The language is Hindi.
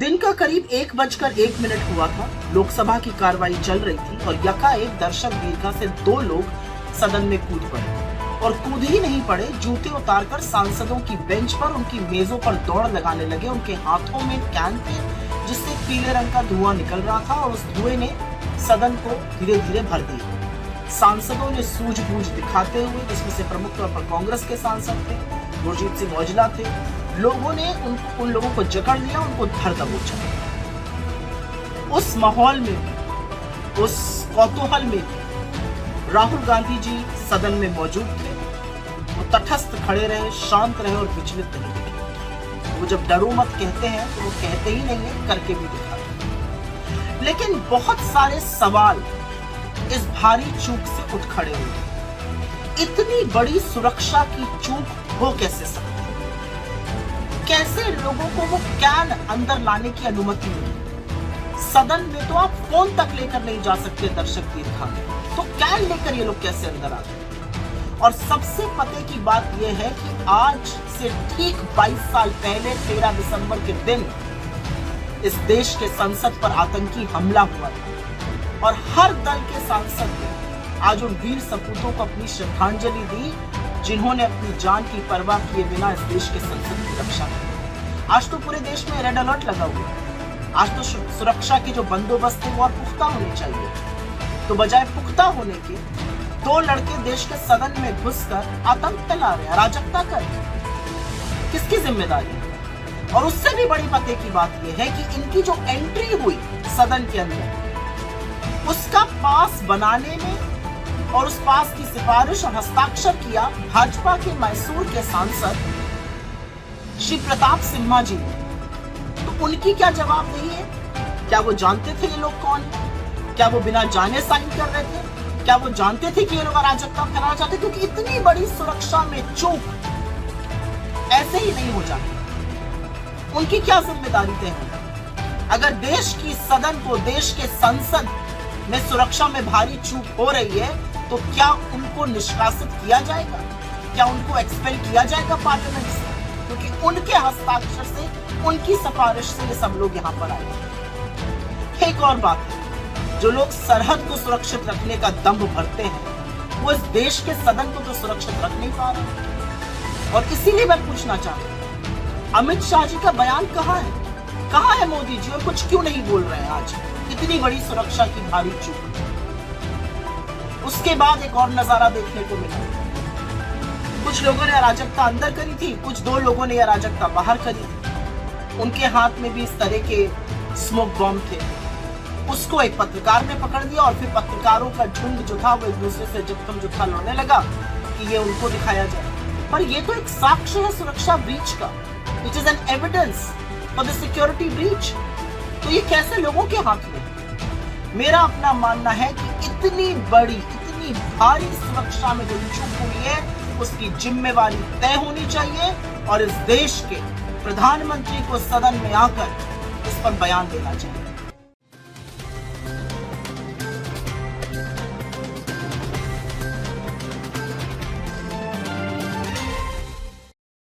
दिन का करीब 1:01 हुआ था। लोकसभा की कार्रवाई चल रही थी और यकाएक दर्शक दीर्घा से 2 लोग सदन में कूद पड़े और कूद ही नहीं पड़े, जूते उतारकर सांसदों की बेंच पर, उनकी मेजों पर दौड़ लगाने लगे। उनके हाथों में कैन थे जिससे पीले रंग का धुआं निकल रहा था और उस धुएं ने सदन को धीरे धीरे भर दिया। सांसदों ने सूझबूझ दिखाते हुए, जिसमें से प्रमुख तौर पर कांग्रेस के सांसद थे, गुरजीत सिंह औजला थे, लोगों ने उन लोगों को जकड़ लिया, उनको धर दबोचा। उस माहौल में भी, उस कौतूहल में भी राहुल गांधी जी सदन में मौजूद थे। वो तटस्थ खड़े रहे, शांत रहे और विचलित नहीं दिखे। वो जब डरो मत कहते हैं तो वो कहते ही नहीं है, करके भी दिखाते। लेकिन बहुत सारे सवाल इस भारी चूक से उठ खड़े हुए। इतनी बड़ी सुरक्षा की चूक हो कैसे सकती? कैसे लोगों को वो कैन अंदर लाने की अनुमति मिली? सदन में तो आप फोन तक लेकर नहीं जा सकते दर्शक दीर्घा में, तो कैन लेकर ये लोग कैसे अंदर आ गए? और सबसे पते की बात यह है कि आज से ठीक 22 साल पहले 13 दिसंबर के दिन इस देश के संसद पर आतंकी हमला हुआ था और हर दल के सांसद ने आज उन वीर सपूतों को अपनी श्रद्धांजलि दी जिन्होंने अपनी जान की परवाह किए बिना इस देश के संसद की रक्षा की। आज तो पूरे देश में रेड अलर्ट लगा हुआ है। आज तो सुरक्षा के जो बंदोबस्त है वो और पुख्ता होने चाहिए। तो बजाय पुख्ता होने के 2 लड़के देश के सदन में घुसकर आतंक फैला रहे हैं, अराजकता कर रहे हैं। किसकी जिम्मेदारी है? और उससे भी बड़ी पते की बात यह है कि इनकी जो एंट्री हुई सदन के अंदर, उसका पास बनाने में और उस पास की सिफारिश और हस्ताक्षर किया भाजपा के मैसूर के सांसद श्री प्रताप सिम्हा जी ने। तो उनकी क्या जवाबदेही है? क्या वो जानते थे ये लोग कौन है? क्या वो बिना जाने साइन कर रहे थे? क्या वो जानते थे कि ये लोग अराजकता फैलाना चाहते? क्योंकि इतनी बड़ी सुरक्षा में चूक ऐसे ही नहीं हो जाती। उनकी क्या जिम्मेदारी तय है? अगर देश की सदन को, देश के संसद में सुरक्षा में भारी चूक हो रही है तो क्या उनको निष्कासित किया जाएगा? क्या उनको एक्सपेल किया जाएगा पार्लियामेंट से? क्योंकि उनके हस्ताक्षर से, उनकी सिफारिश से ये सब लोग यहाँ पर आए। एक और बात है, जो लोग सरहद को सुरक्षित रखने का दंभ भरते हैं वो इस देश के सदन को तो सुरक्षित रख नहीं पा रहे। और इसीलिए मैं पूछना चाहता हूँ, अमित शाह जी का बयान कहाँ है? कहाँ है मोदी जी? और कुछ क्यों नहीं बोल रहे हैं आज इतनी बड़ी सुरक्षा की भारी चूक? उसके बाद एक और नजारा देखने को मिला। कुछ लोगों ने अराजकता अंदर करी थी, कुछ 2 लोगों ने अराजकता बाहर करी थी। उनके हाथ में भी इस तरह के स्मोक बॉम्ब थे। उसको एक पत्रकार ने पकड़ लिया और फिर पत्रकारों का झुंड जो था वो एक दूसरे से जब जुत्था लड़ने लगा कि ये उनको दिखाया जाए। पर ये तो एक साक्ष्य है सुरक्षा ब्रीच का, which is an evidence for the security breach. तो ये कैसे लोगों के हाथ में? मेरा अपना मानना है कि इतनी बड़ी, इतनी भारी सुरक्षा में जो चूक हुई है उसकी जिम्मेवारी तय होनी चाहिए और इस देश के प्रधानमंत्री को सदन में आकर इस पर बयान देना चाहिए।